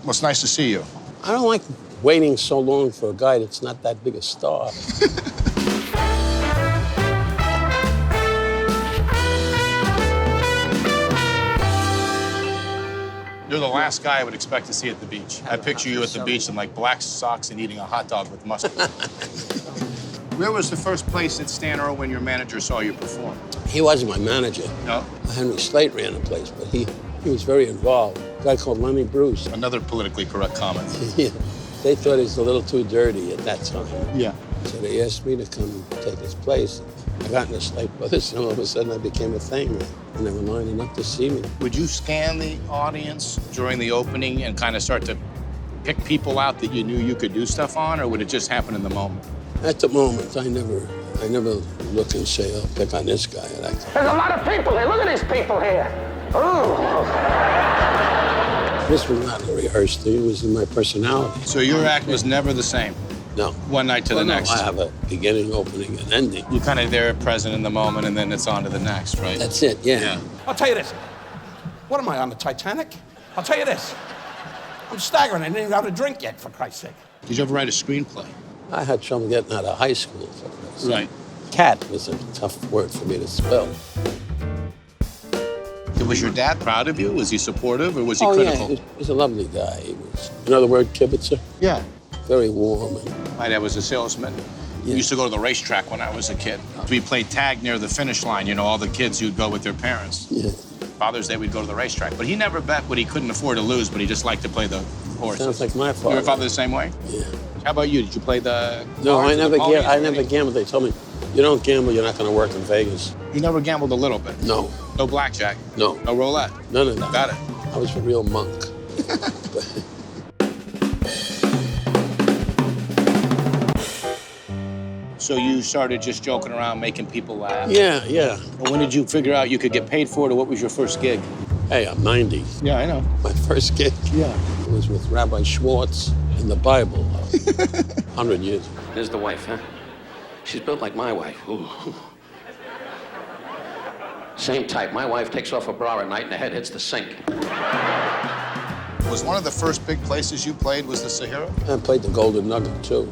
Well, it's nice to see you. I don't like waiting so long for a guy that's not that big a star. You're the last guy I would expect to see at the beach. I picture you at the beach in like black socks and eating a hot dog with mustard. Where was the first place that Stan Irwin, your manager, saw you perform? He wasn't my manager. No? Henry Slate ran the place, but he was very involved. A guy called Lenny Bruce. Another politically correct comment. Yeah. They thought he was a little too dirty at that time. Yeah. So they asked me to come take his place. I got in the Slate Brothers, and all of a sudden I became a thing. And they were lining up to see me. Would you scan the audience during the opening and kind of start to pick people out that you knew you could do stuff on, or would it just happen in the moment? At the moment, I never look and say, I'll pick on this guy. There's a lot of people here. Look at these people here. Ooh. This was not a rehearsed thing. It was in my personality. So your act was never the same? No. One night to the next? I have a beginning, opening, and ending. You're kind of there, present in the moment, and then it's on to the next, right? That's it, yeah. I'll tell you this. What am I, on the Titanic? I'll tell you this. I'm staggering. I didn't even have a drink yet, for Christ's sake. Did you ever write a screenplay? I had trouble getting out of high school. For Christ's sake. Right. Cat was a tough word for me to spell. Was your dad proud of you? Was he supportive, or was he Yeah, critical? he was a lovely guy. He was, another word, kibitzer? Yeah. Very warm. And, My dad was a salesman. Yeah. We used to go to the racetrack when I was a kid. We played tag near the finish line. You know, all the kids who'd go with their parents. yeah. Father's Day, we'd go to the racetrack. But he never bet what he couldn't afford to lose, but he just liked to play the horses. Sounds like my father. Your father the same way? Yeah. How about you? Did you play the No, cards I or the never ponies? I never gambled. They told me, you don't gamble, you're not going to work in Vegas. You never gambled a little bit? No. No blackjack? No. No roulette? None of that. Got it. I was a real monk. So you started just joking around, making people laugh? Yeah, yeah. Well, when did you figure out you could get paid for it, or what was your first gig? Hey, I'm 90. Yeah, I know. My first gig was with Rabbi Schwartz in the Bible 100 years ago. There's the wife, huh? She's built like my wife. Ooh. Same type. My wife takes off her bra at night and the head hits the sink. Was one of the first big places you played was the Sahara? I played the Golden Nugget, too.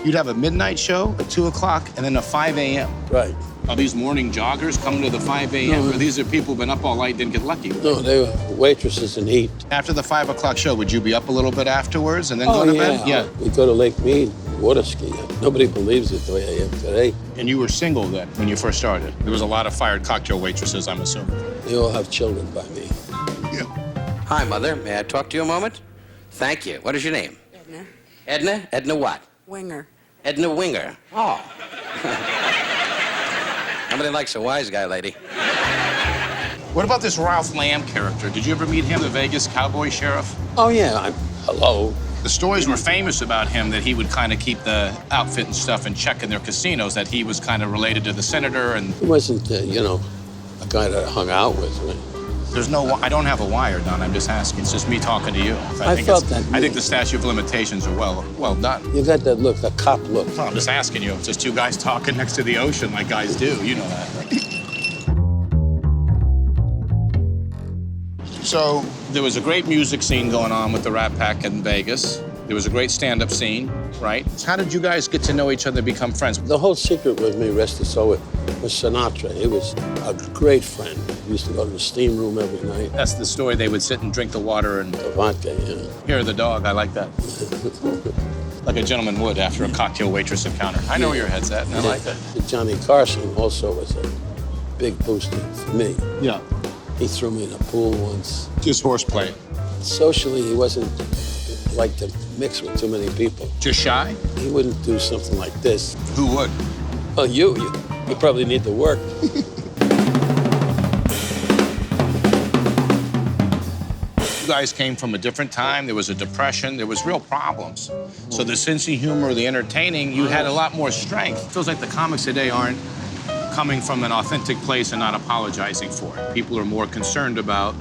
You'd have a midnight show at 2 o'clock and then a 5 a.m. Right. Are these morning joggers coming to the 5 a.m.? No. Or these are people who've been up all night and didn't get lucky? No, they were waitresses and eat. After the 5 o'clock show, would you be up a little bit afterwards and then go to bed? Yeah. We'd go to Lake Mead, water ski. Nobody believes it the way I am today. And you were single then when you first started? There was a lot of fired cocktail waitresses, I'm assuming. They all have children by me. Yeah. Hi, Mother. May I talk to you a moment? Thank you. What is your name? Edna Edna? Edna what? Winger. Edna Winger. Oh. Nobody likes a wise guy, lady. What about this Ralph Lamb character? Did you ever meet him, the Vegas cowboy sheriff? Oh, yeah. Hello. The stories were famous about him that he would kind of keep the outfit and stuff in check in their casinos, that he was kind of related to the senator and... He wasn't, a guy that I hung out with. Right? There's no... I don't have a wire, Don. I'm just asking. It's just me talking to you. I felt that. I think the statute of limitations are well done. You got that look, the cop look. Well, I'm just asking you. It's just two guys talking next to the ocean like guys do. You know that. So there was a great music scene going on with the Rat Pack in Vegas. There was a great stand-up scene, right? How did you guys get to know each other, become friends? The whole secret with me, rest his soul, was Sinatra. He was a great friend. We used to go to the steam room every night. That's the story. They would sit and drink the water and... The vodka, yeah. Hear the dog. I like that. Like a gentleman would after a cocktail waitress encounter. I know where your head's at, and I like that. Johnny Carson also was a big booster for me. Yeah. He threw me in a pool once. Just horseplay. Socially, he wasn't like to mix with too many people. Just shy? He wouldn't do something like this. Who would? Well, you probably need to work. You guys came from a different time. There was a depression. There was real problems. So the sense of humor, the entertaining, you had a lot more strength. It feels like the comics today aren't coming from an authentic place and not apologizing for it. People are more concerned about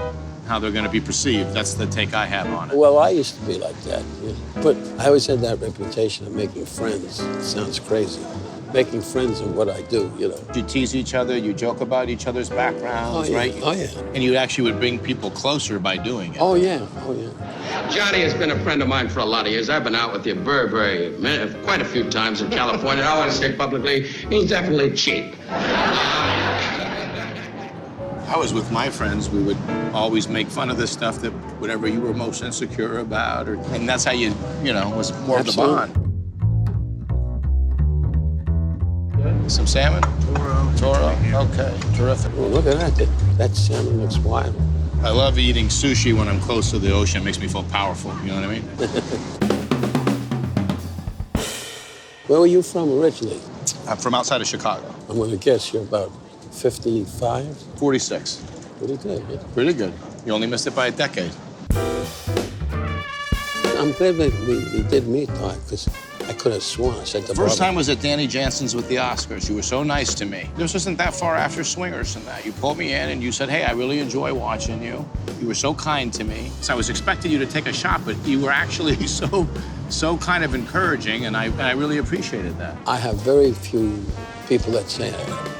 how they're going to be perceived. That's the take I have on it. Well, I used to be like that. Yeah. But I always had that reputation of making friends. It sounds crazy. making friends of what I do, you know. You tease each other, you joke about each other's backgrounds, Oh, yeah. right? Oh, yeah. And you actually would bring people closer by doing it. Oh, yeah. Oh, yeah. Johnny has been a friend of mine for a lot of years. I've been out with you quite a few times in California. I want to say publicly, he's definitely cheap. I was with my friends. We would always make fun of the stuff that whatever you were most insecure about, and that's how you know, was more Absolutely. of the bond. Some salmon? Toro. Okay, terrific. Well, look at that. That salmon looks wild. I love eating sushi when I'm close to the ocean. It makes me feel powerful, you know what I mean? Where were you from originally? I'm from outside of Chicago. I'm going to guess you're about 55? 46. Pretty good, yeah. Pretty good. You only missed it by a decade. I'm glad that we did meet, Doc, because I could have sworn I said the First time was at Danny Jansen's with the Oscars. You were so nice to me. This wasn't that far after Swingers and that. You pulled me in and you said, hey, I really enjoy watching you. You were so kind to me. So I was expecting you to take a shot, but you were actually so kind of encouraging, and I really appreciated that. I have very few people that say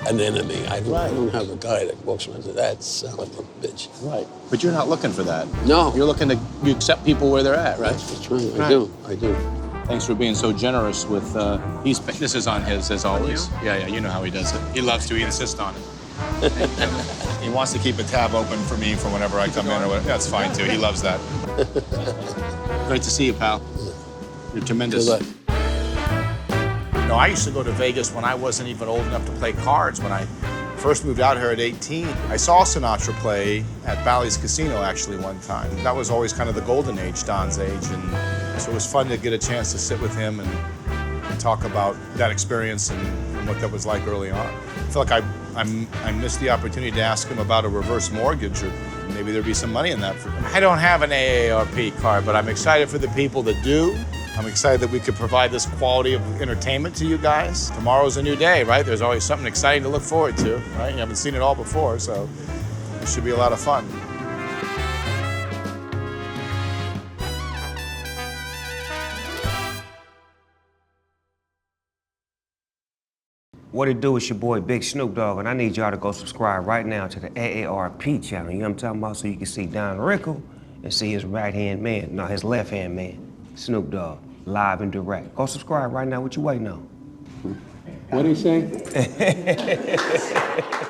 an enemy. I don't have a guy that walks around and says, that son of a bitch. Right. But you're not looking for that. No. You're looking to, you accept people where they're at, right? That's right. Right. I do. Thanks for being so generous with, this is on his, as always. Yeah, you know how he does it. He loves to, he insists on it. He wants to keep a tab open for me for whenever I come in or whatever. That's fine, too. He loves that. Great to see you, pal. You're tremendous. Good luck. No, I used to go to Vegas when I wasn't even old enough to play cards. When I first moved out here at 18, I saw Sinatra play at Bally's Casino, actually, one time. That was always kind of the golden age, Don's age, and so it was fun to get a chance to sit with him and talk about that experience and what that was like early on. I feel like I missed the opportunity to ask him about a reverse mortgage, or maybe there'd be some money in that for him. I don't have an AARP card, but I'm excited for the people that do. I'm excited that we could provide this quality of entertainment to you guys. Tomorrow's a new day, right? There's always something exciting to look forward to, right? You haven't seen it all before, so it should be a lot of fun. What it do? It's your boy Big Snoop Dogg, and I need y'all to go subscribe right now to the AARP channel. You know what I'm talking about? So you can see Don Rickles and see his right-hand man, no, his left-hand man, Snoop Dogg, live and direct. Go subscribe right now. What you waiting on? What do you say?